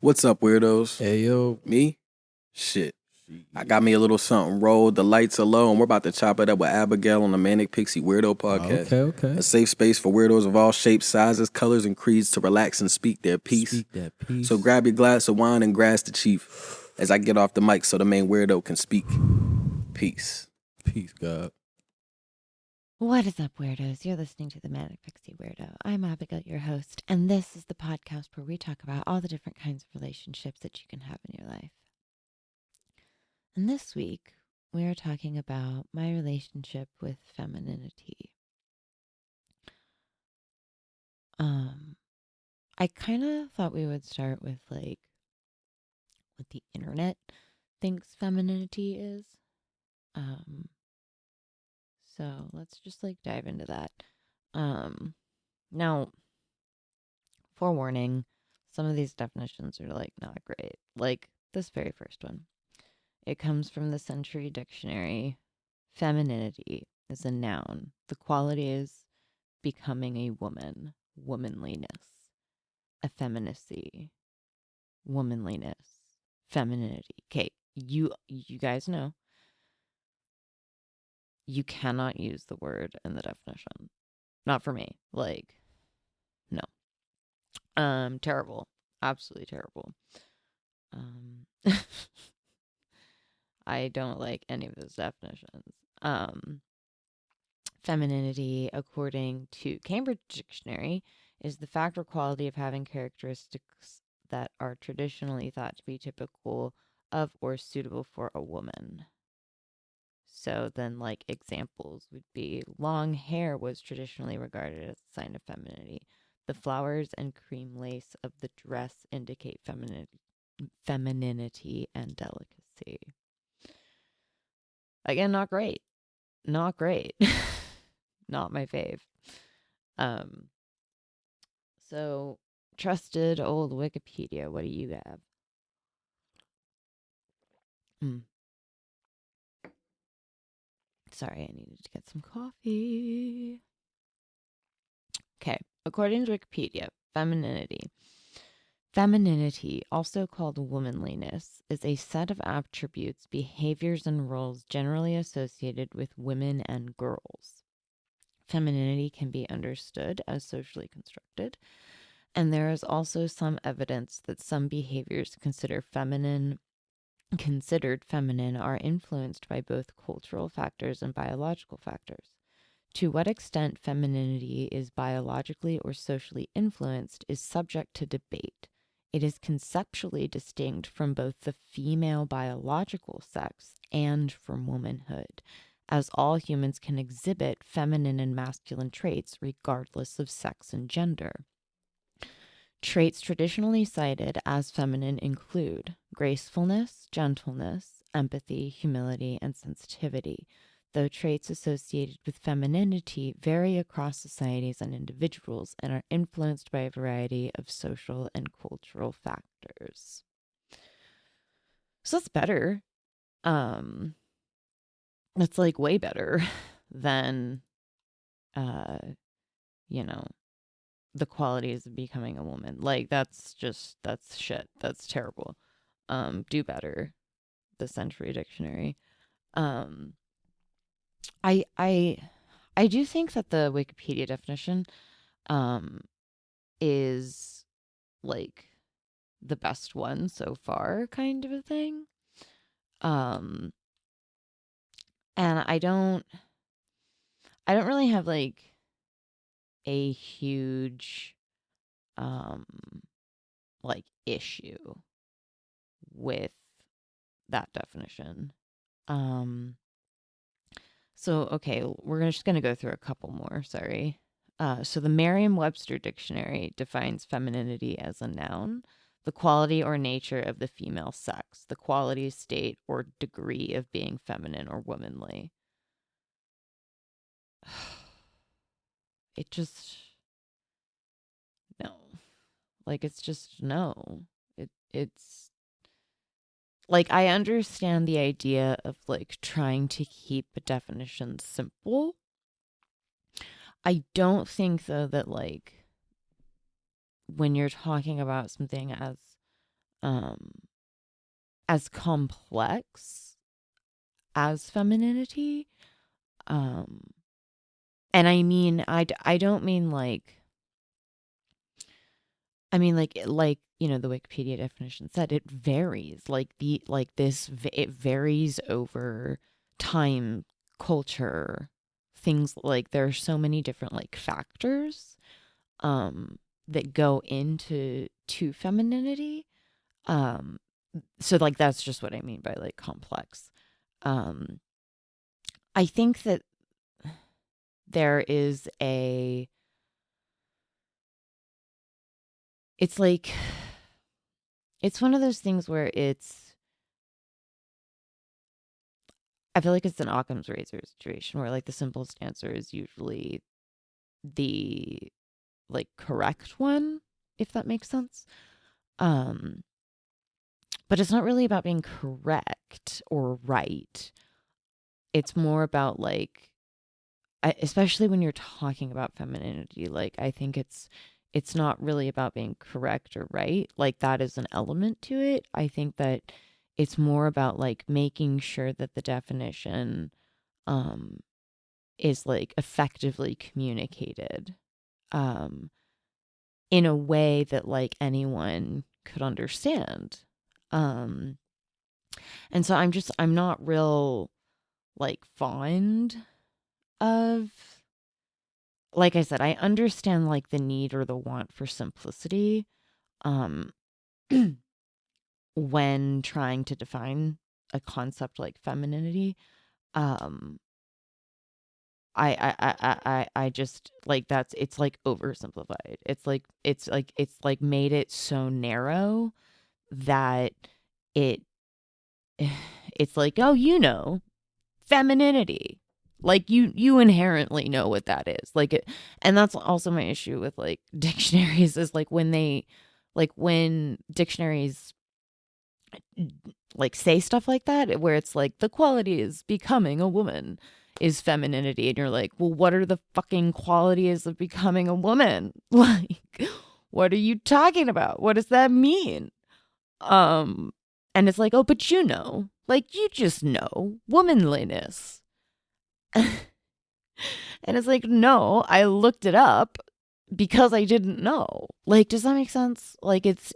What's up, weirdos? Hey, yo. Me? Shit. I got me a little something rolled. The lights are low, and we're about to chop it up with Abigail on the Manic, Pixie, Weirdo podcast. Okay. A safe space for weirdos of all shapes, sizes, colors, and creeds to relax and speak their piece. Speak that piece. So grab your glass of wine and grass the chief as I get off the mic so the main weirdo can speak. Peace. Peace, God. What is up, weirdos? You're listening to the Manic Pixie Weirdo. I'm Abigail, your host, and this is the podcast where we talk about all the different kinds of relationships that you can have in your life. And this week, we are talking about my relationship with femininity. I kind of thought we would start with what the internet thinks femininity is. So let's just dive into that. Now, forewarning, some of these definitions are not great. Like this very first one. It comes from the Century Dictionary. Femininity is a noun. The quality is becoming a woman, womanliness, effeminacy, womanliness, femininity. Okay, you guys know you cannot use the word in the definition. Not for me. No. Terrible. Absolutely terrible. I don't like any of those definitions. Femininity, according to Cambridge Dictionary, is the fact or quality of having characteristics that are traditionally thought to be typical of or suitable for a woman. So then, examples would be long hair was traditionally regarded as a sign of femininity. The flowers and cream lace of the dress indicate femininity and delicacy. Again, not great. Not great. Not my fave. So, trusted old Wikipedia, what do you have? Sorry, I needed to get some coffee. Okay, according to Wikipedia, femininity. Femininity, also called womanliness, is a set of attributes, behaviors, and roles generally associated with women and girls. Femininity can be understood as socially constructed, and there is also some evidence that some behaviors considered feminine are influenced by both cultural factors and biological factors. To what extent femininity is biologically or socially influenced is subject to debate. It is conceptually distinct from both the female biological sex and from womanhood, as all humans can exhibit feminine and masculine traits regardless of sex and gender. Traits traditionally cited as feminine include gracefulness, gentleness, empathy, humility, and sensitivity, though traits associated with femininity vary across societies and individuals and are influenced by a variety of social and cultural factors. So that's better. That's way better than, the qualities of becoming a woman. That's shit. That's terrible. Do better. The Century Dictionary. I do think that the Wikipedia definition is the best one so far, kind of a thing. And I don't really have a huge issue with that definition. So, okay, we're just going to go through a couple more, sorry. So the Merriam-Webster Dictionary defines femininity as a noun, the quality or nature of the female sex, the quality, state, or degree of being feminine or womanly. It just, no. It's just, no. It's, I understand the idea of trying to keep a definition simple. I don't think though that when you're talking about something as um, as complex as femininity. Um, and I mean, I don't mean like, I mean like, you know, the Wikipedia definition said it varies. It varies over time, culture, things like there are so many different like factors um that go into femininity. Um so like that's just what I mean by like complex. Um I think that there is a it's like it's one of those things where I feel like it's an Occam's razor situation where like the simplest answer is usually the like correct one, if that makes sense. Um but it's not really about being correct or right. It's more about like especially when you're talking about femininity, like I think it's not really about being correct or right. Like that is an element to it. I think that it's more about like making sure that the definition um is like effectively communicated um in a way that like anyone could understand. Um and so I'm not real like fond of, like I said, I understand like the need or the want for simplicity um when trying to define a concept like femininity. Um I just like that's it's like oversimplified. It's like made it so narrow that it it's like, oh, you know, femininity. Like you inherently know what that is. Like it, and that's also my issue with like dictionaries is like when dictionaries like say stuff like that where it's like the quality is becoming a woman is femininity, and you're like, well, what are the fucking qualities of becoming a woman? Like what are you talking about? What does that mean? um and it's like, oh, but you know, like you just know womanliness. And it's like, no, I looked it up because I didn't know. Like, does that make sense? Like it's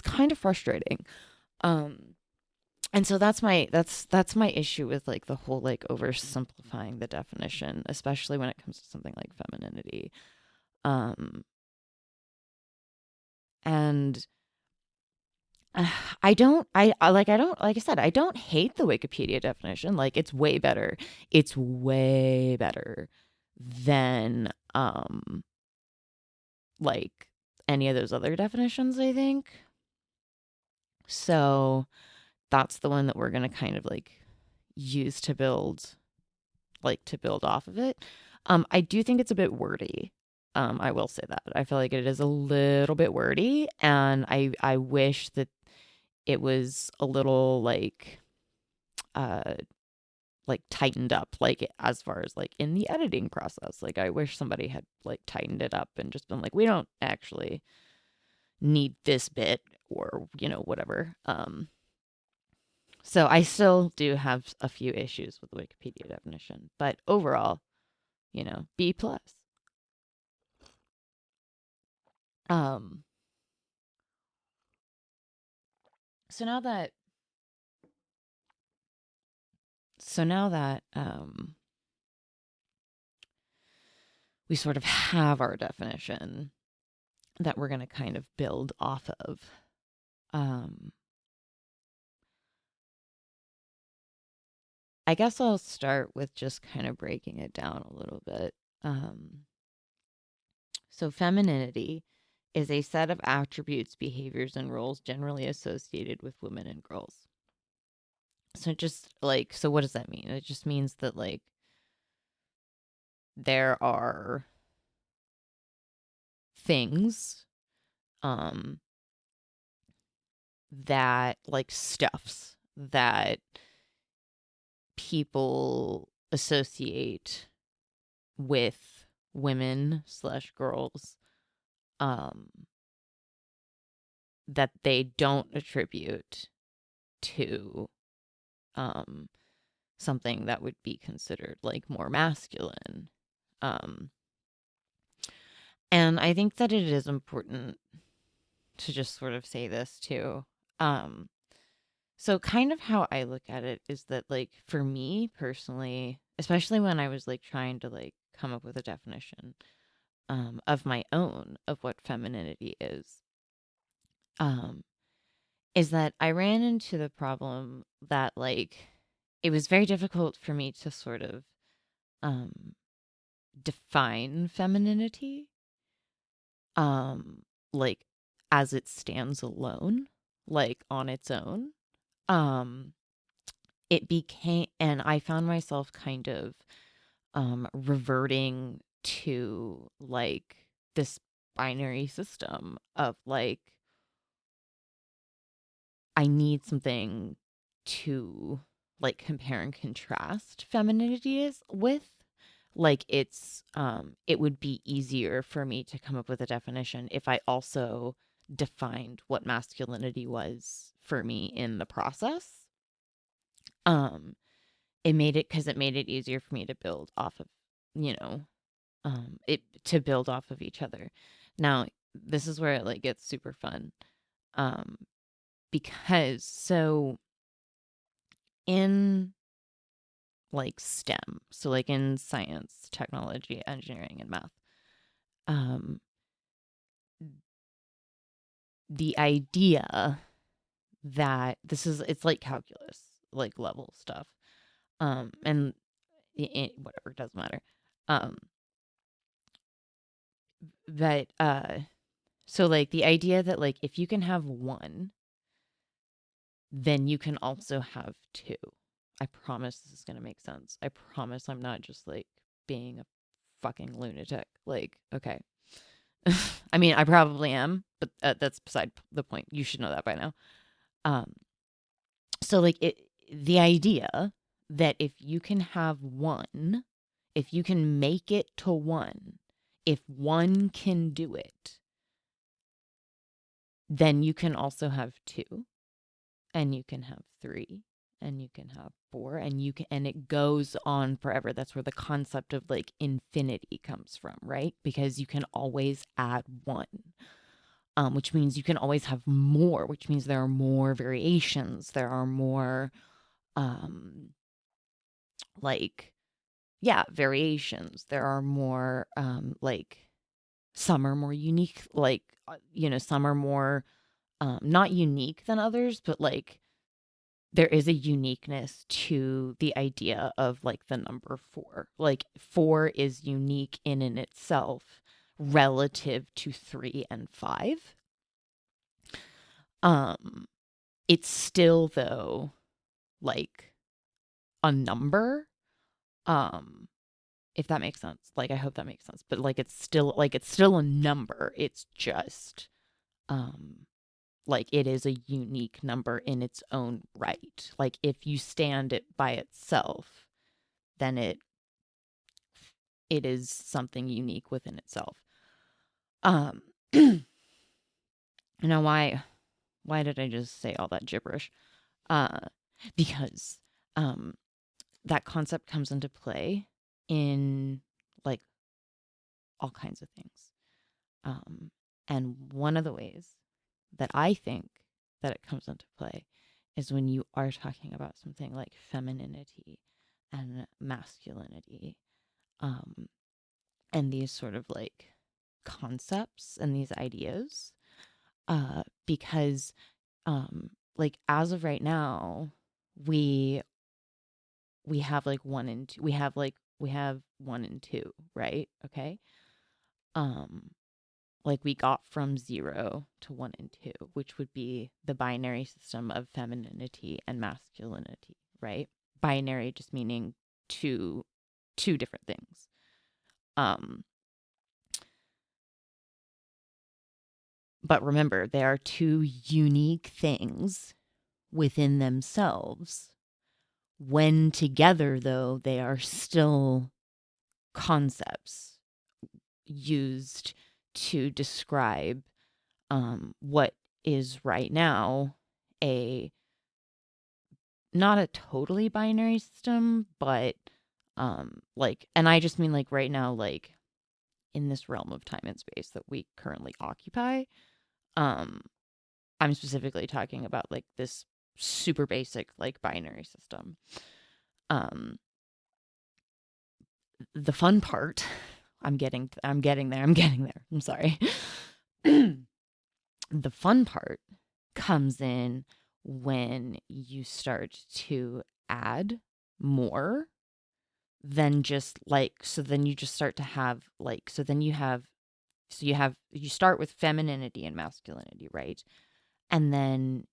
kind of frustrating. Um and so that's my issue with like the whole like oversimplifying the definition, especially when it comes to something like femininity. Um and I don't, like I said, I don't hate the Wikipedia definition. Like it's way better. It's way better than like any of those other definitions, I think. So that's the one that we're gonna kind of like use to build off of it. I do think it's a bit wordy. I will say that. I feel like it is a little bit wordy, and I wish that it was a little uh like tightened up, like as far as like in the editing process. Like I wish somebody had like tightened it up and just been like, we don't actually need this bit, or you know, whatever. So I still do have a few issues with the Wikipedia definition, but overall, you know, B plus. Um so now that we sort of have our definition that we're going to kind of build off of, um I guess I'll start with just kind of breaking it down a little bit. Um, so, femininity is a set of attributes, behaviors, and roles generally associated with women and girls. So, just like, so what does that mean? It just means that, like, there are things um, that, like, stuffs that people associate with women slash girls, um that they don't attribute to something that would be considered like more masculine. Um, and I think that it is important to just sort of say this too. Um, so kind of how I look at it is that like for me personally, especially when I was like trying to like come up with a definition of my own of what femininity um, is that I ran into the problem that like it was very difficult for me to sort of um, define femininity like as it stands alone, like on its own. Um, it became, and I found myself kind of reverting to like this binary system of like I need something to like compare and contrast femininity is with. Like it would be easier for me to come up with a definition if I also defined what masculinity was for me in the process. Um it made it because it made it easier for me to build off of, you know, it to build off of each other. Now, this is where it like gets super fun. Um because so in like STEM, so like in science, technology, engineering, and math, um, the idea that this is it's like calculus, like level stuff, and whatever, it doesn't matter, um, but so like the idea that like if you can have one, then you can also have two. I promise this is gonna make sense. I promise I'm not just like being a fucking lunatic. Like, okay. I mean, I probably am, but that's beside the point. You should know that by now. Um, so like the idea that if you can have one, if you can make it to one, if one can do it, then you can also have two, and you can have three, and you can have four, and you can, and it goes on forever. That's where the concept of like infinity comes from, right? Because you can always add one. Which means you can always have more, which means there are more variations. There are more, um, like, yeah, variations. There are more, like, some are more unique, like, some are more, not unique than others, but like, there is a uniqueness to the idea of like the number four. Like, four is unique in itself relative to three and five. Um, It's still though like a number. Um if that makes sense. Like I hope that makes sense. But like it's still a number. It's just um like it is a unique number in its own right. Like if you stand it by itself, then it is something unique within itself. Um now why did I just say all that gibberish? Uh because um that concept comes into play in like all kinds of things. Um, and one of the ways that I think that it comes into play is when you are talking about something like femininity and masculinity, um, and these sort of like concepts and these ideas, because like as of right now, we we have like one and two, we have one and two, right? Okay. Um, like we got from zero to one and two, which would be the binary system of femininity and masculinity, right? Binary just meaning two different things. Um, but remember, they are two unique things within themselves. When together, though, they are still concepts used to describe what is right now a not a totally binary system, but like, and I just mean like right now, like in this realm of time and space that we currently occupy. um I'm specifically talking about like this super basic like binary system. um the fun part, I'm getting there, I'm sorry. The fun part comes in when you start to add more than just like, so then you just start to have like, so then you have, you start with femininity and masculinity, right? And then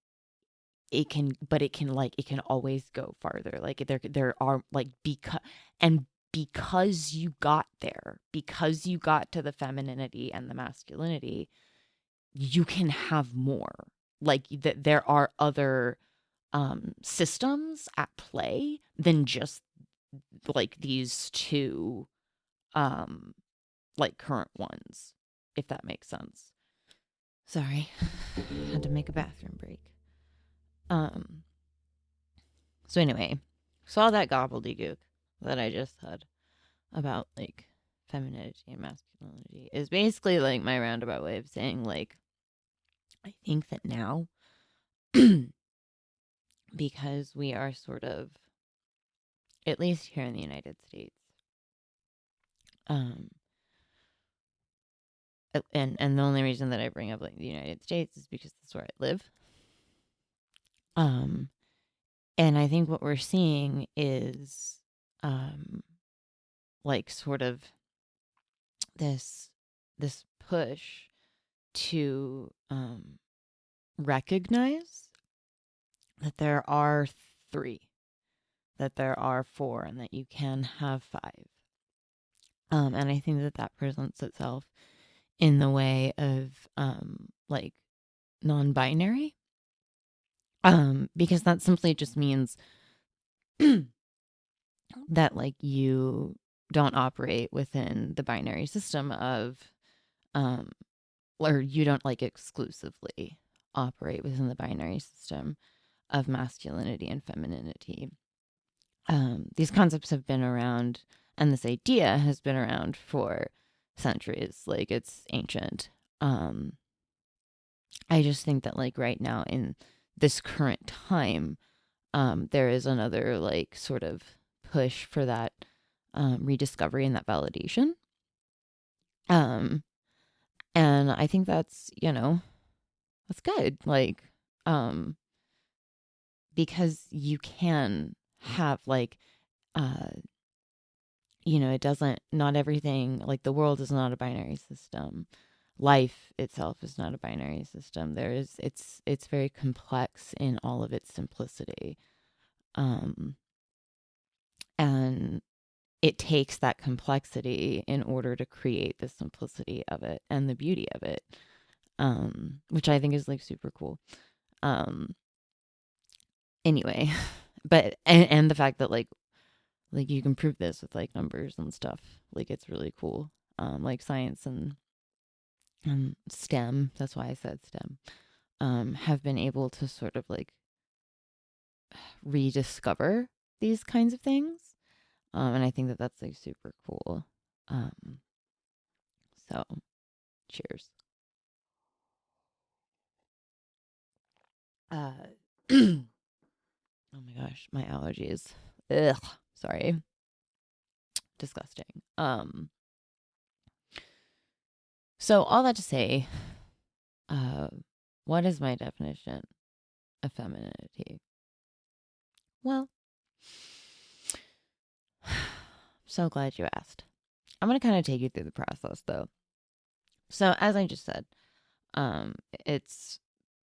it can, but it can like, it can always go farther. Like there are like, because you got there, because you got to the femininity and the masculinity, you can have more. Like that there are other systems at play than just like these two um like current ones, if that makes sense. Sorry. Had to make a bathroom break. Um so anyway, saw that gobbledygook that I just said about like femininity and masculinity is basically like my roundabout way of saying like, I think that now because we are sort of, at least here in the United States, um and the only reason that I bring up like the United States is because that's where I live. um and I think what we're seeing is um like sort of this push to recognize that there are three, that there are four, and that you can have five. And I think that that presents itself in the way of like non-binary, because that simply just means that like you don't operate within the binary system of um or you don't like exclusively operate within the binary system of masculinity and femininity. These concepts have been around, and this idea has been around for centuries. Like it's ancient. I just think that like right now in this current time, there is another like sort of push for that rediscovery and that validation. Um, and I think that's, that's good. Like, um, because you can have like, uh, it doesn't, not everything, like the world is not a binary system. Life itself is not a binary system. It's very complex in all of its simplicity. Um, and it takes that complexity in order to create the simplicity of it and the beauty of it, which I think is like super cool. Um, anyway, but and the fact that like you can prove this with like numbers and stuff, like it's really cool. Like science and STEM, that's why I said STEM, have been able to sort of like rediscover these kinds of things. And I think that that's like super cool. So cheers. Oh my gosh, my allergies. Ugh, sorry. Disgusting. So all that to say, uh, what is my definition of femininity? Well, so glad you asked. I'm gonna kind of take you through the process though. So as I just said, it's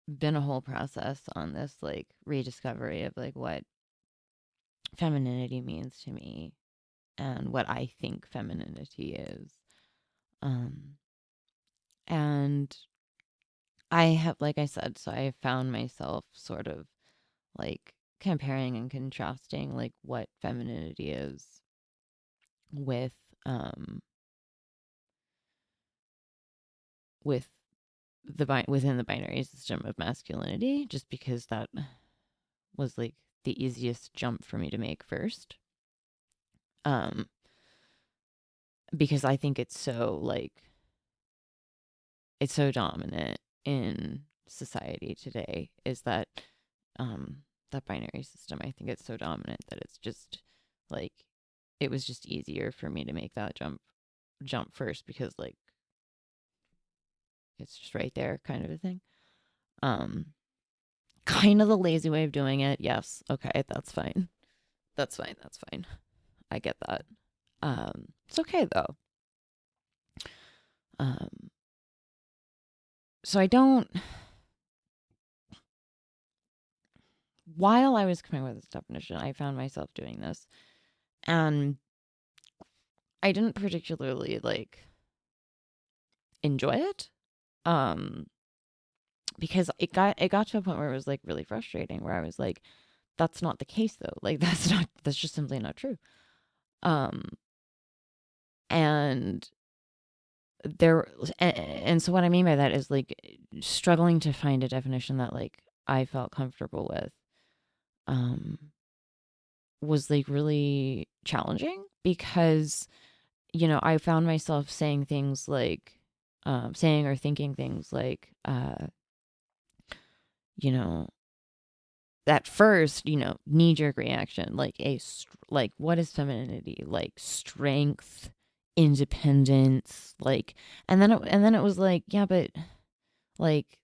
been a whole process on this like rediscovery of like what femininity means to me and what I think femininity is. Um, and I have, like I said, so I have found myself sort of like comparing and contrasting like what femininity is with um with within the binary system of masculinity, just because that was like the easiest jump for me to make first. Because I think it's so dominant in society today, is that that binary system. I think it's so dominant that it's just like, it was just easier for me to make that jump first, because like it's just right there, kind of a thing. Kind of the lazy way of doing it. Yes. Okay, that's fine. That's fine. I get that. It's okay though. So I don't. While I was coming with this definition, I found myself doing this, and I didn't particularly like enjoy it. Because it got to a point where it was like really frustrating, where I was like, that's not the case though. Like that's just simply not true. And there, and so what I mean by that is like struggling to find a definition that like I felt comfortable with was like really challenging, because I found myself saying things like saying or thinking things like you know at first, knee-jerk reaction, like like, what is femininity? Like strength, independence, like, and then it was like, yeah, but like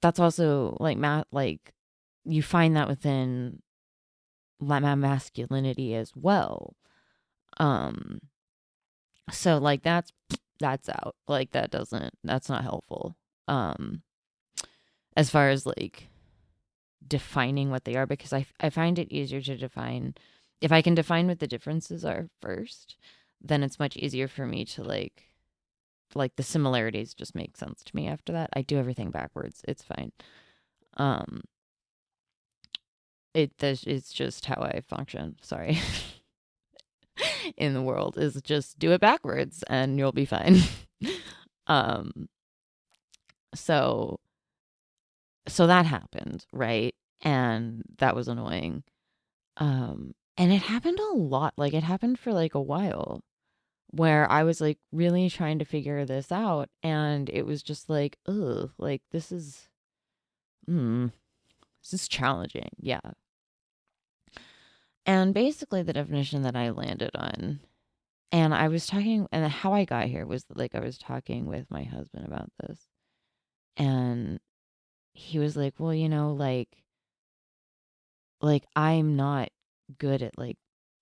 that's also like like you find that within masculinity as well. So like that's out. Like that's not helpful. As far as like defining what they are, because I find it easier to define if I can define what the differences are first, then it's much easier for me to like the similarities just make sense to me after that. I do everything backwards. It's fine. It's just how I function. Sorry. In the world, is just do it backwards and you'll be fine. um so that happened, right? And that was annoying. And it happened a lot. Like it happened for like a while, where I was like really trying to figure this out, and it was just like, ugh, like this is challenging. Yeah. And basically the definition that I landed on, and I was talking, and how I got here was that, like, I was talking with my husband about this, and he was like, well, like I'm not good at like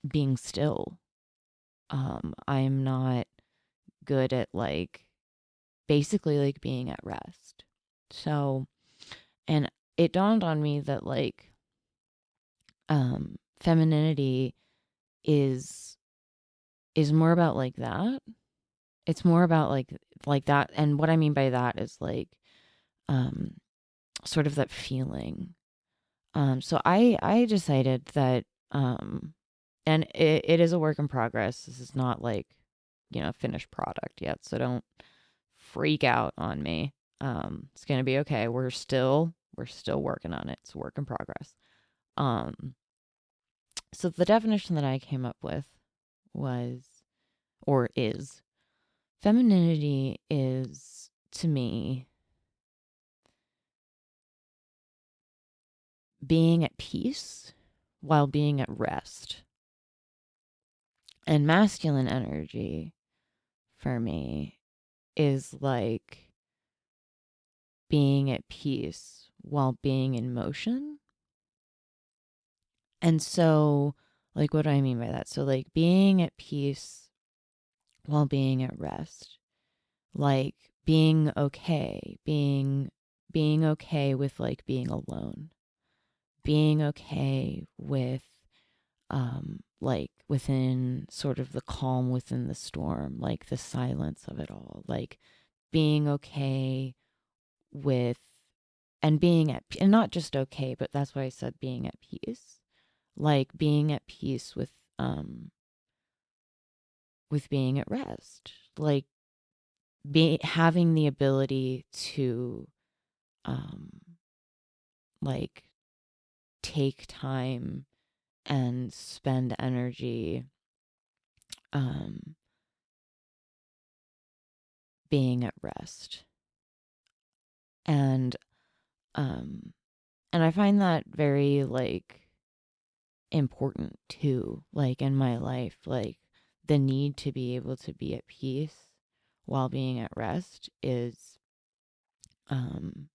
being still. I'm not good at like basically like being at rest. So, and it dawned on me that like femininity is more about like that. It's more about like that, and what I mean by that is like um sort of that feeling. So I decided that and it is a work in progress. This is not like, finished product yet, so don't freak out on me. It's gonna be okay. We're still working on it. It's a work in progress. So the definition that I came up with was, or is, femininity is, to me, being at peace while being at rest. And masculine energy for me is like being at peace while being in motion. And so, like, what do I mean by that? So, like, being at peace while being at rest, like being okay, being okay with like being alone, being okay with like within sort of the calm within the storm, like the silence of it all, like being okay with, and being at, and not just okay, but that's why I said being at peace, like being at peace with being at rest, like having the ability to um like take time and spend energy um being at rest. And um and I find that very like important too, like in my life, like the need to be able to be at peace while being at rest is um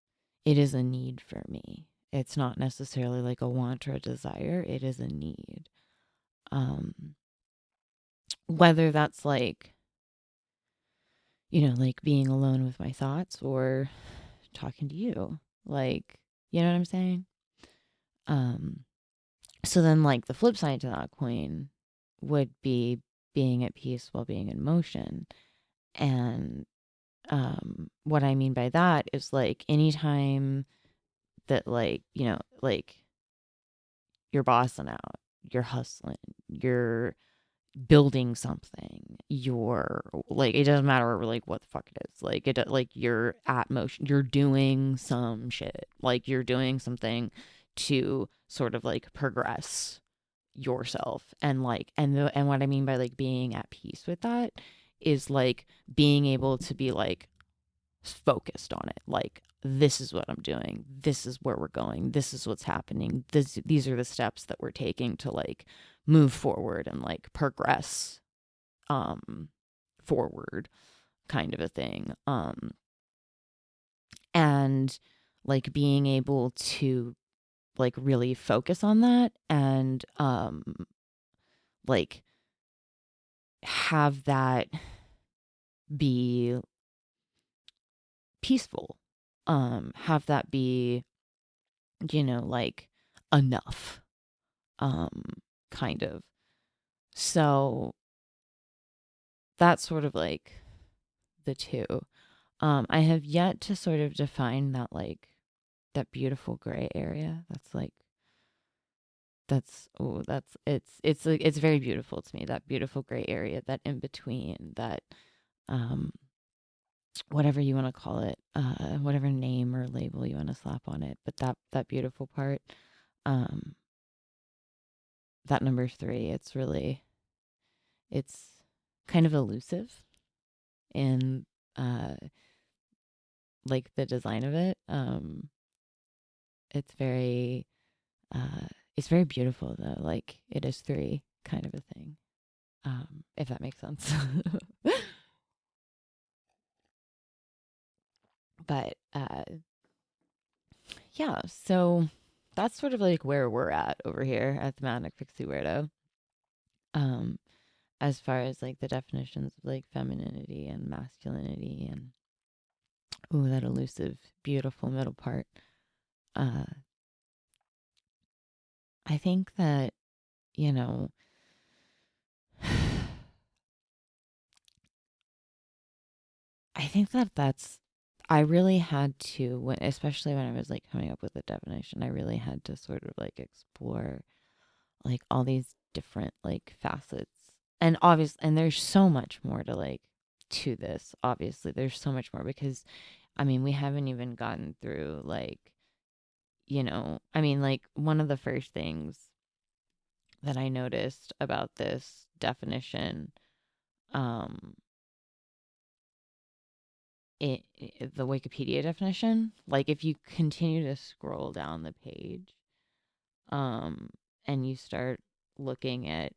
it is a need for me. It's not necessarily like a want or a desire, it is a need. um Whether that's like, like being alone with my thoughts or talking to you, like, you know what I'm saying? um so then like the flip side to that coin would be being at peace while being in motion. And what I mean by that is like anytime that like, like you're bossing out, you're hustling, you're building something, you're like, it doesn't matter like what the fuck it is, like it like you're at motion, you're doing some shit, like you're doing something to sort of like progress yourself. And like, and what I mean by like being at peace with that is like being able to be like focused on it, like this is what I'm doing, this is where we're going, this is what's happening, these are the steps that we're taking to like move forward and like progress um forward, kind of a thing. And like being able to like really focus on that and like have that be peaceful, have that be, like enough, um kind of. So that's sort of like the two. I have yet to sort of define that, like that beautiful gray area. That's like, it's like, it's very beautiful to me, that beautiful gray area, that in between, that um whatever you want to call it, whatever name or label you want to slap on it, but that beautiful part, um that number 3, it's kind of elusive in uh like the design of it. It's very it's very beautiful though, like it is 3 kind of a thing, if that makes sense. But yeah, so that's sort of like where we're at over here at the Manic Pixie Weirdo. Um, as far as like the definitions of like femininity and masculinity and, ooh, that elusive, beautiful middle part. Uh, I think that, you know, I think that I really had to, when, especially when I was like coming up with a definition, I really had to sort of like explore like all these different like facets. And obviously, and there's so much more to like to this. Obviously, there's so much more because I mean, we haven't even gotten through like, I mean, like one of the first things that I noticed about this definition, um, the Wikipedia definition, like if you continue to scroll down the page, um, and you start looking at,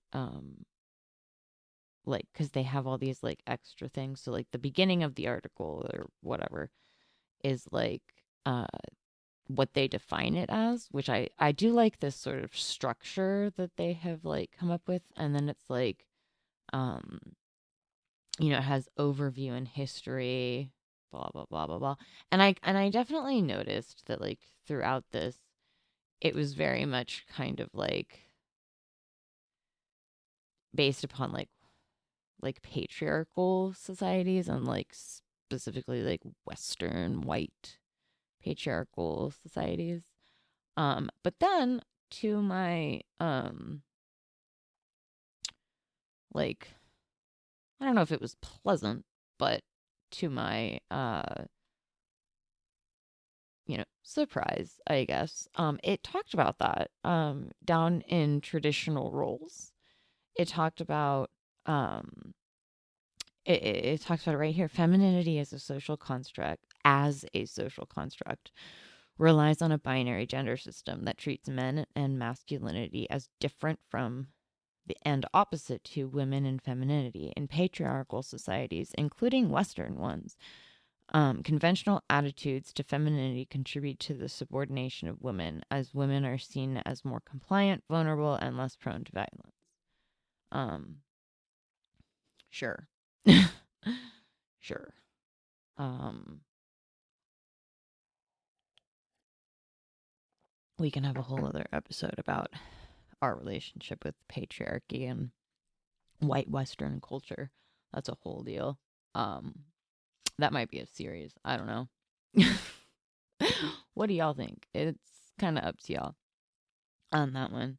like, because they have all these like extra things. So, like, the beginning of the article or whatever is like, uh, what they define it as, which I do like this sort of structure that they have like come up with. And then it's like, um, it has overview and history, blah blah blah blah blah. And I definitely noticed that like throughout this, it was very much kind of like based upon like patriarchal societies and like specifically like Western white patriarchal societies. But then to my like, I don't know if it was pleasant, but to my surprise, I guess. It talked about that down in traditional roles. It talked about it talks about it right here. Femininity as a social construct, relies on a binary gender system that treats men and masculinity as different from and opposite to women and femininity. In patriarchal societies, including Western ones, conventional attitudes to femininity contribute to the subordination of women, as women are seen as more compliant, vulnerable, and less prone to violence. Sure. Sure. We can have a whole other episode about our relationship with patriarchy and white Western culture. That's a whole deal. That might be a series. I don't know. What do y'all think? It's kind of up to y'all on that one.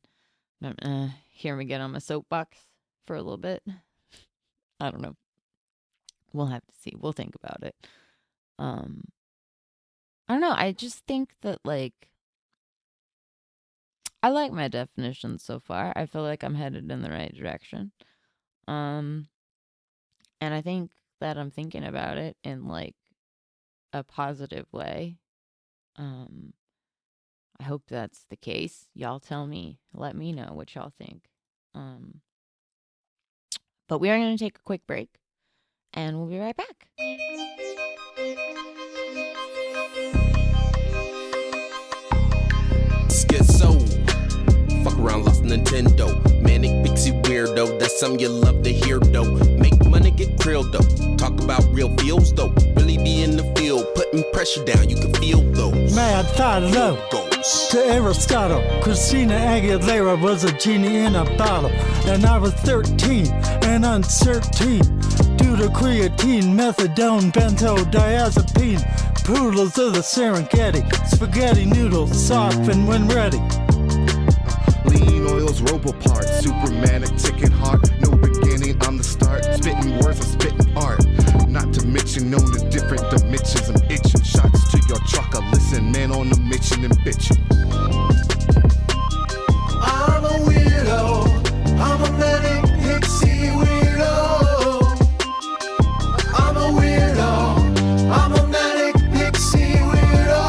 Hear me get on my soapbox for a little bit. I don't know. We'll have to see. We'll think about it. I don't know. I just think that, I like my definitions so far. I feel like I'm headed in the right direction. And I think that I'm thinking about it in, a positive way. I hope that's the case. Y'all tell me. Let me know what y'all think. But we are going to take a quick break, and we'll be right back. Schizo. Fuck around, lost Nintendo. Manic, Pixie, Weirdo. That's something you love to hear, though. Make money, get grilled, though. Talk about real feels, though. Really be in the field. Putting pressure down, you can feel those. Mad thought low to Aristotle. Christina Aguilera was a genie in a bottle. And I was 13 and uncertain. Due to creatine, methadone, benzodiazepine. Poodles of the Serengeti. Spaghetti noodles, soften when ready. Lean oils, robo parts, super manic, ticking hard. No beginning, I'm the start. Spitting words, I'm spitting art. Not to mention, known as different dimensions. I'm itching. Shots to your truck, I listen, man on a mission and bitching. I'm a weirdo. I'm a manic pixie weirdo. I'm a weirdo. I'm a manic pixie weirdo.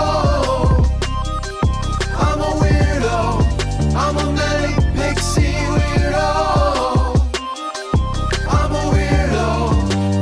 I'm a weirdo. I'm a manic pixie weirdo. I'm a weirdo.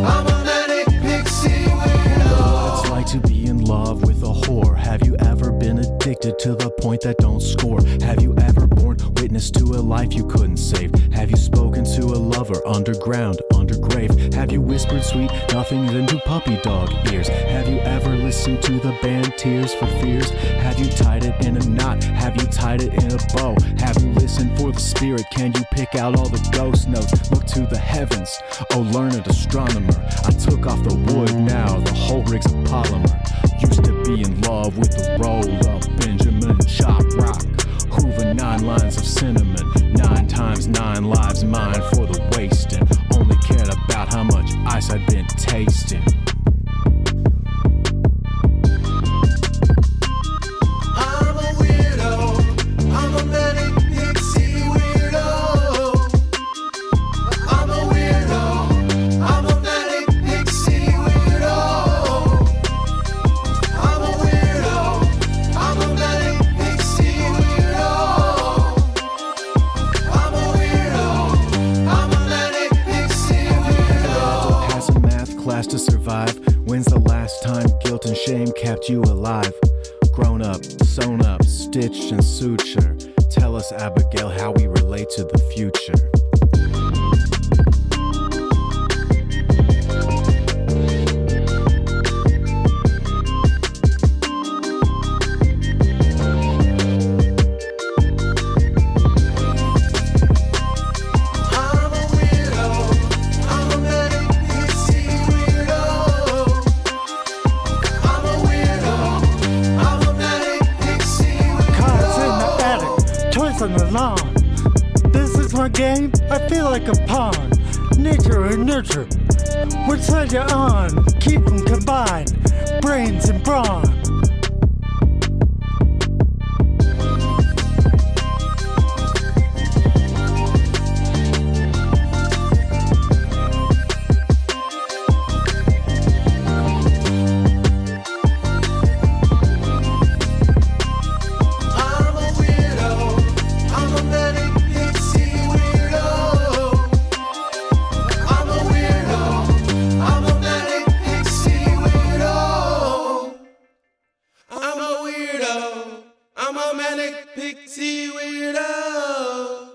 I'm a manic pixie weirdo. It's like to be in love with a whore. Have you ever been addicted to the point that don't score? Have you ever borne witness to a life you couldn't save? Have you spoken to a lover underground, undergrave? Have you whispered sweet nothings into puppy dog ears? Have you ever listened to the band Tears for Fears? Have you tied it in a knot? Have you tied it in a bow? Have you listened for the spirit? Can you pick out all the ghost notes? Look to the heavens, oh learned astronomer. I took off the wood, now the whole rig's a polymer. Used to be in love with the roll-up Benjamin chop rock. Hoover 9 lines of cinnamon, 9 times 9 lives mine for the wasting. Only cared about how much ice I'd been tasting. I'm a weirdo. I'm a manic pixie weirdo. I'm a weirdo. I'm a manic pixie weirdo. I'm a weirdo. I'm a manic pixie weirdo. I'm a weirdo. I'm a manic pixie weirdo. Pass a math class to survive. When's the last time guilt and shame kept you alive? Grown up, sewn up, stitched and suture. Tell us, Abigail, how we relate to the future. I'm a weirdo. I'm a manic pixie weirdo. I'm a weirdo. I'm a manic pixie Cars in the weirdo. attic, toys on the lawn. This is my game, I feel like a pawn. Nature and nurture, which side you on? Keep them combined, brains and brawn. Pixie Weirdo.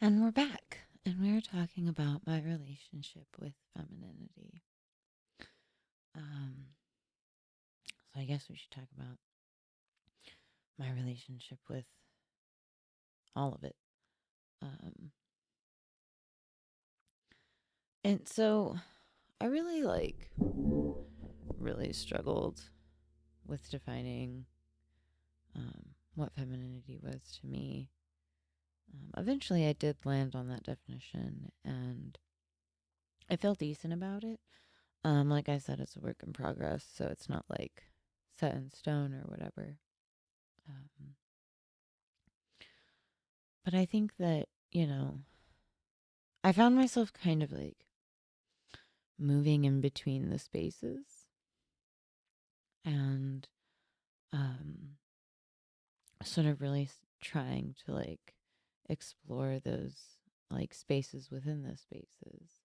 And we're back, and we're talking about my relationship with femininity. So I guess we should talk about my relationship with all of it. And so I really struggled with defining what femininity was to me. Eventually I did land on that definition, and I felt decent about it. Like I said, it's a work in progress, so it's not like set in stone or whatever. But I think that, I found myself kind of like moving in between the spaces, and sort of really trying to like explore those like spaces within the spaces,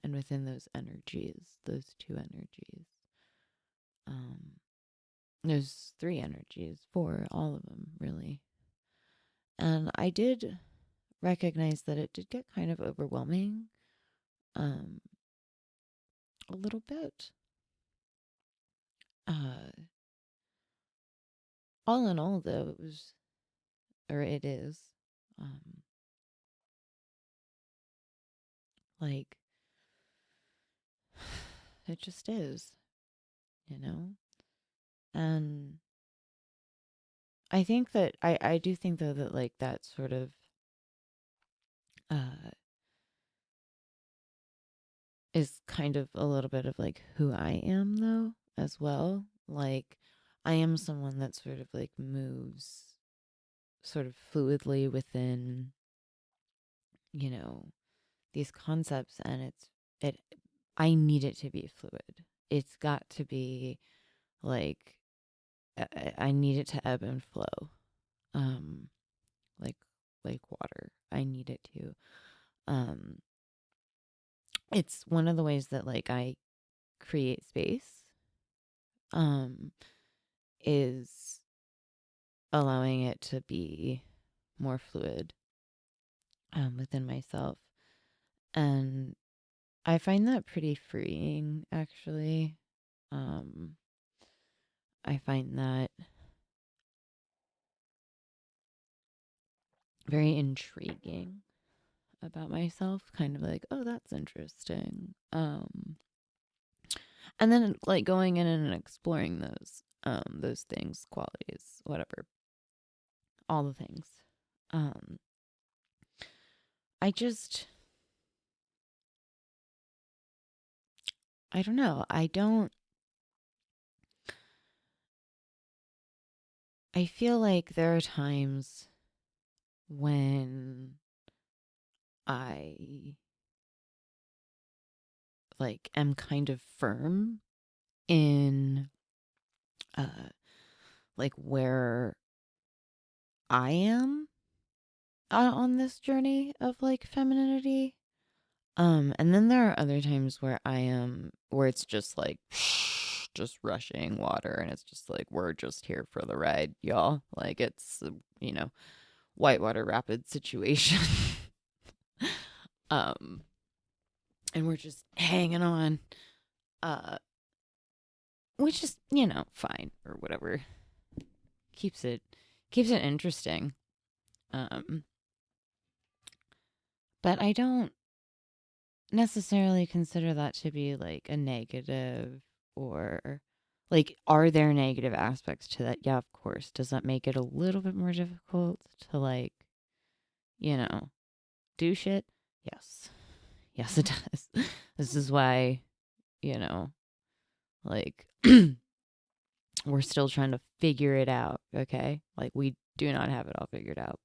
and within those energies, those two energies. There's 3 energies, 4, all of them, really. And I did recognize that it did get kind of overwhelming, a little bit. All in all, though, it is, like, it just is, And I think that, I do think, though, that, like, that sort of, is kind of a little bit of, like, who I am, though, as well. Like, I am someone that sort of, like, moves sort of fluidly within, these concepts, and I need it to be fluid. It's got to be, like, I need it to ebb and flow, like water. I need it to. It's one of the ways that, like, I create space, is allowing it to be more fluid, within myself. And I find that pretty freeing, actually. I find that very intriguing about myself, kind of like, oh, that's interesting. And then, like, going in and exploring those things, qualities, whatever, all the things. I don't know. I feel like there are times when I, like, am kind of firm in, like, where I am on this journey of, like, femininity. And then there are other times where it's just like, just rushing water, and it's just like, we're just here for the ride, y'all. Like, it's, whitewater rapid situation. And we're just hanging on, which is, fine or whatever. Keeps it interesting. But I don't necessarily consider that to be, like, a negative, or, like, are there negative aspects to that? Yeah, of course. Does that make it a little bit more difficult to, like, do shit? Yes. Yes, it does. This is why, like, we're still trying to figure it out, okay? Like, we do not have it all figured out.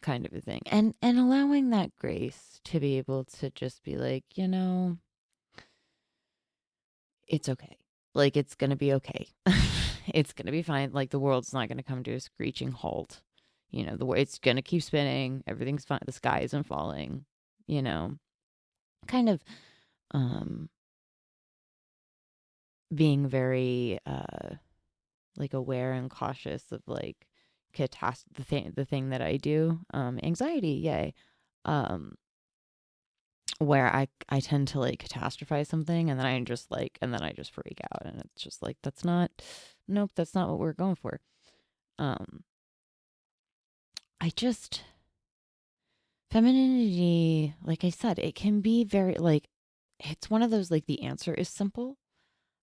Kind of a thing. And allowing that grace to be able to just be like, it's okay. Like, it's going to be okay. It's going to be fine. Like, the world's not going to come to a screeching halt. It's going to keep spinning. Everything's fine. The sky isn't falling, kind of, being very, like aware and cautious of like the thing that I do, anxiety, yay. Where I tend to like catastrophize something and then I just freak out, and it's just like that's not what we're going for. I just femininity, like I said, it can be very like it's one of those like the answer is simple,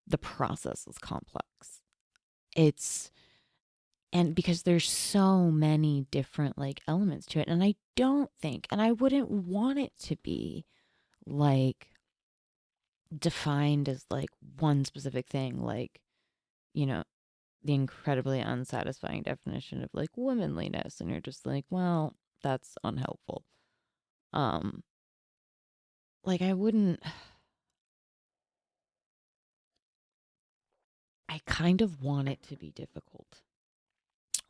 the process is complex. And because there's so many different like elements to it, and I don't think, and I wouldn't want it to be like defined as like one specific thing, like, you know, the incredibly unsatisfying definition of like womanliness, and you're just like, well, that's unhelpful. Like I kind of want it to be difficult.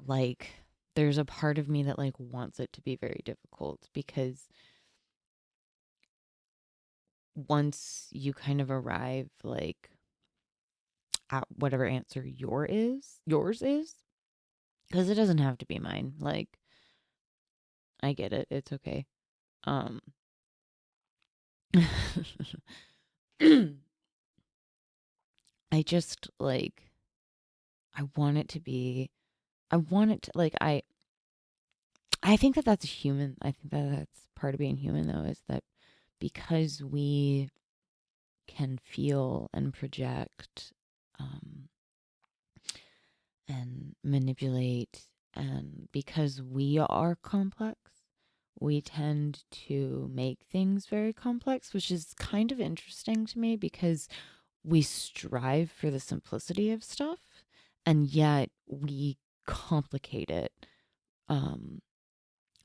Like there's a part of me that like wants it to be very difficult, because once you kind of arrive like at whatever answer yours is, because it doesn't have to be mine. Like I get it. It's okay. Um I just like I want it to be I want it to like I think that that's human. I think that that's part of being human, though, is that because we can feel and project, and manipulate, and because we are complex, we tend to make things very complex, which is kind of interesting to me because we strive for the simplicity of stuff, and yet we complicate it,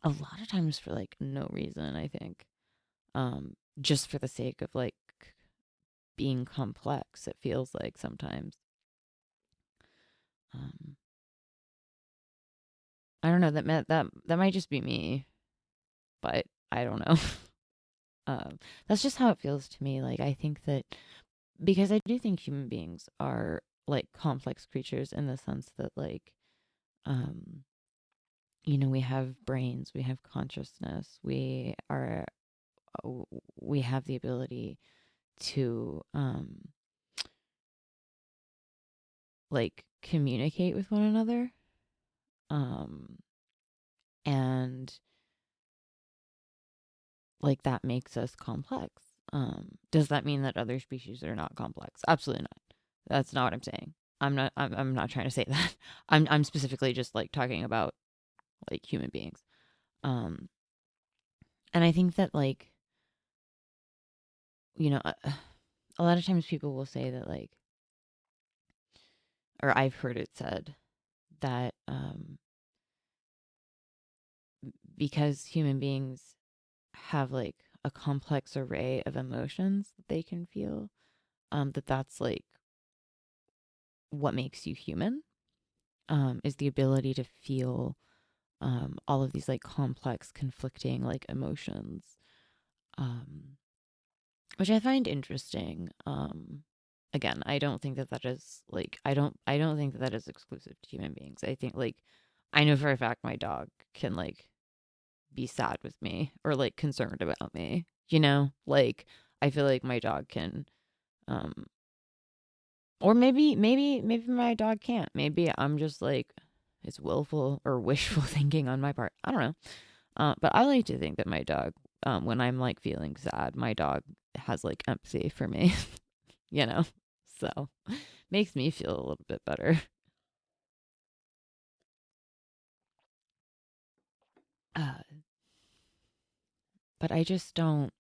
a lot of times for like no reason, I think. Just for the sake of like being complex, it feels like sometimes. Um, I don't know, that might just be me, but I don't know. That's just how it feels to me. Like I think that because I do think human beings are like complex creatures in the sense that like we have brains, we have consciousness, we have the ability to like communicate with one another, and like that makes us complex. Does that mean that other species are not complex? Absolutely not. That's not what I'm saying. I'm not trying to say that. I'm specifically just like talking about like human beings. And I think that like a lot of times people will say that like, or I've heard it said that because human beings have like a complex array of emotions that they can feel, that's like what makes you human, is the ability to feel all of these like complex conflicting like emotions, which I find interesting. Again, I don't think that is like I don't think that is exclusive to human beings. I think like I know for a fact my dog can like be sad with me or like concerned about me, like I feel like my dog can, or maybe my dog can't. Maybe I'm just like it's willful or wishful thinking on my part. I don't know. But I like to think that my dog, when I'm like feeling sad, my dog has like empathy for me, you know? So makes me feel a little bit better. Uh, but I just don't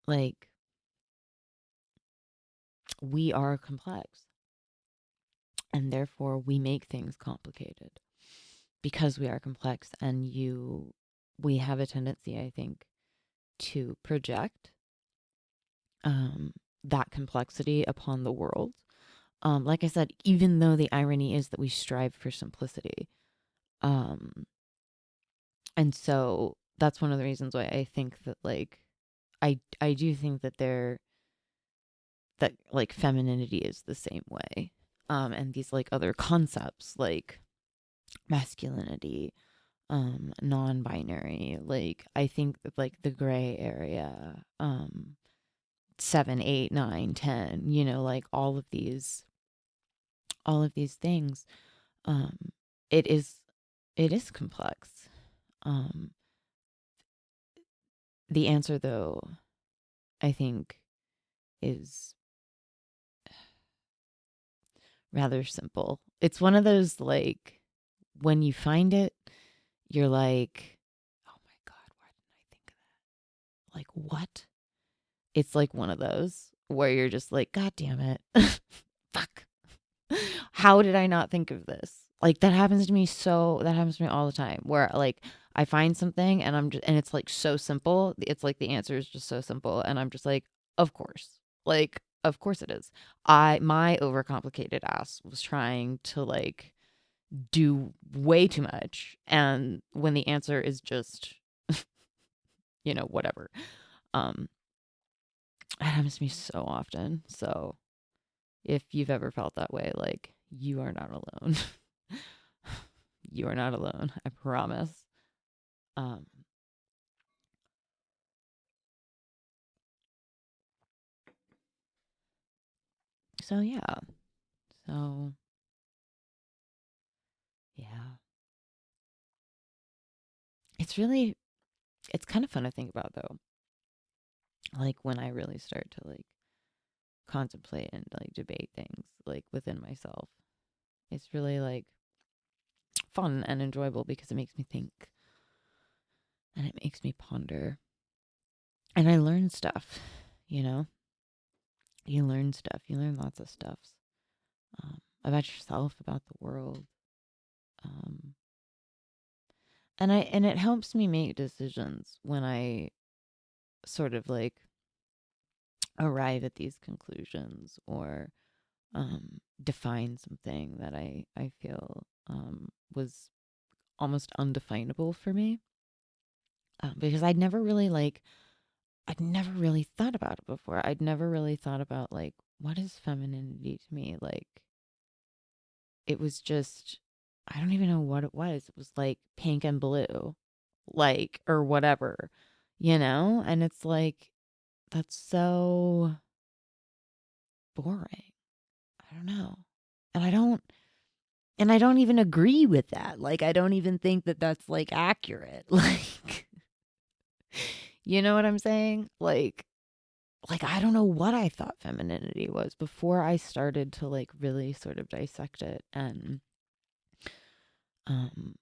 like, we are complex and therefore we make things complicated because we are complex, and we have a tendency, I think, to project that complexity upon the world. Like I said, even though the irony is that we strive for simplicity. And so that's one of the reasons why I think that like I do think that like femininity is the same way. and these like other concepts like masculinity, non-binary, like I think that like the gray area, 7, 8, 9, 10, you know, like all of these things, um it is complex. um the answer though, I think, is rather simple. It's one of those like when you find it, you're like, oh my God, why didn't I think of that? Like, what? It's like one of those where you're just like, God damn it. Fuck. How did I not think of this? Like that happens to me all the time where like I find something and it's like so simple. It's like the answer is just so simple and I'm just like, of course. Like, of course it is. My overcomplicated ass was trying to like do way too much, and when the answer is just whatever. um it happens to me so often. So if you've ever felt that way, like, you are not alone. You are not alone, I promise. um so yeah. So yeah, it's kind of fun to think about though, like when I really start to like contemplate and like debate things like within myself. It's really like fun and enjoyable because it makes me think and it makes me ponder and I learn stuff. you know you learn stuff, you learn lots of stuff, about yourself, about the world, um and it helps me make decisions when I sort of like arrive at these conclusions or define something that I feel was almost undefinable for me, because I'd never really thought about it before. I'd never really thought about like, what is femininity to me? Like, it was just, I don't even know what it was. It was like pink and blue, like, or whatever, and it's like, that's so boring. I don't know. And I don't even agree with that. Like, I don't even think that that's like accurate. Like, you know what I'm saying? Like I don't know what I thought femininity was before I started to like really sort of dissect it and um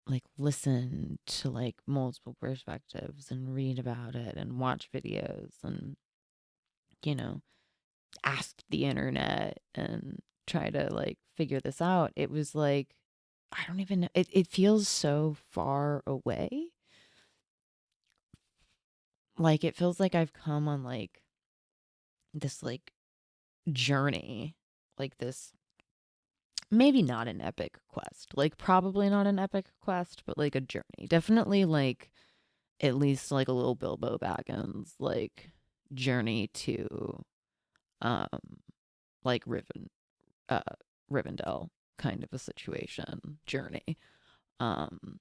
like listen to like multiple perspectives and read about it and watch videos and you know ask the internet and try to like figure this out. It was like, I don't even know. It feels so far away. Like it feels like I've come on like this like journey, like this, maybe not an epic quest, like probably not an epic quest, but like a journey. Definitely like at least like a little Bilbo Baggins like journey to like uh Rivendell kind of a situation journey. Um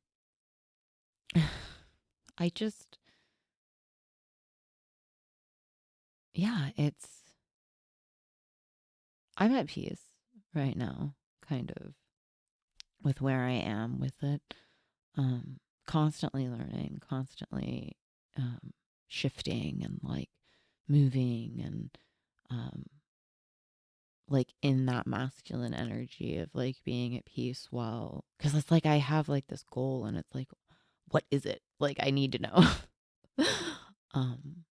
I just, yeah, I'm at peace right now, kind of, with where I am with it. Constantly learning, constantly shifting and like moving and um like in that masculine energy of like being at peace, while, because it's like I have like this goal and it's like, what is it? Like I need to know. um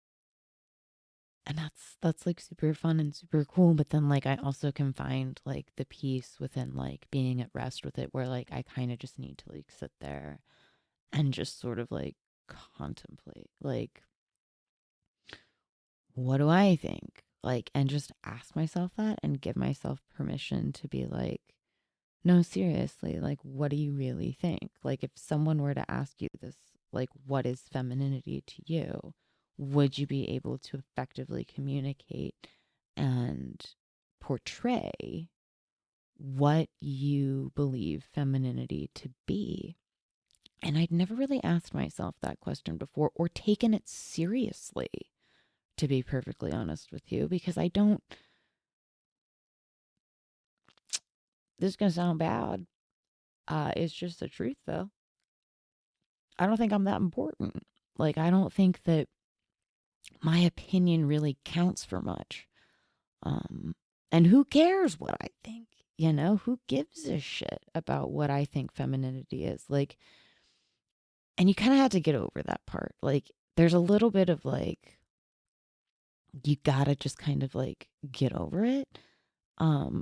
and that's like super fun and super cool, but then like I also can find like the peace within like being at rest with it, where like I kind of just need to like sit there and just sort of like contemplate, like, what do I think? Like, and just ask myself that and give myself permission to be like, no, seriously, like, what do you really think? Like, if someone were to ask you this, like, what is femininity to you? Would you be able to effectively communicate and portray what you believe femininity to be. And I'd never really asked myself that question before or taken it seriously, to be perfectly honest with you, because I don't, this is going to sound bad. It's just the truth, though. I don't think I'm that important. Like, I don't think that my opinion really counts for much. And who cares what I think? You know, who gives a shit about what I think femininity is? Like, and you kind of have to get over that part. Like, there's a little bit of like, you gotta just kind of like get over it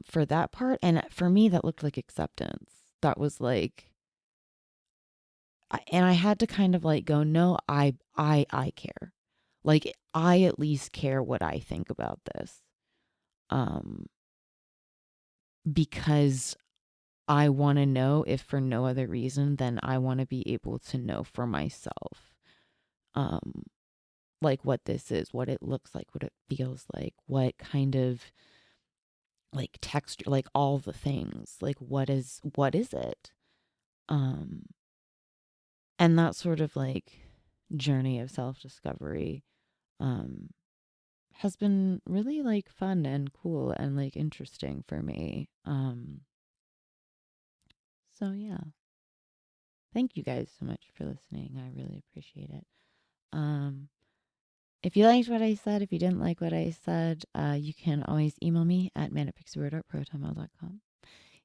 for that part. And for me, that looked like acceptance. That was like, and I had to kind of like go, no, I care. Like, I at least care what I think about this. Because I want to know, if for no other reason, then I want to be able to know for myself, like what this is, what it looks like, what it feels like, what kind of like texture, like all the things, like what is it? And that sort of like journey of self-discovery, has been really like fun and cool and like interesting for me. So yeah. Thank you guys so much for listening. I really appreciate it. If you liked what I said, if you didn't like what I said, you can always email me at manicpixieweirdo@protonmail.com.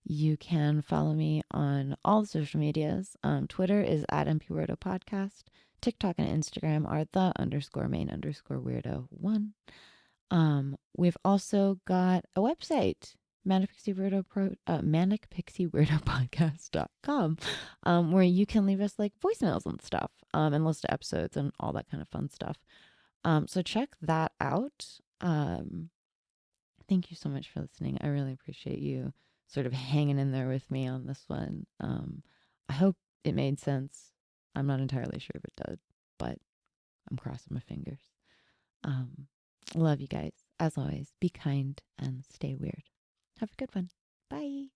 You can follow me on all the social medias. Twitter is at MPWeirdo Podcast. TikTok and Instagram are _main_weirdo1. We've also got a website, manicpixieweirdo.podcast.com, where you can leave us like voicemails and stuff, and list of episodes and all that kind of fun stuff. So check that out. Thank you so much for listening. I really appreciate you sort of hanging in there with me on this one. I hope it made sense. I'm not entirely sure if it does, but I'm crossing my fingers. Love you guys. As always, be kind and stay weird. Have a good one. Bye.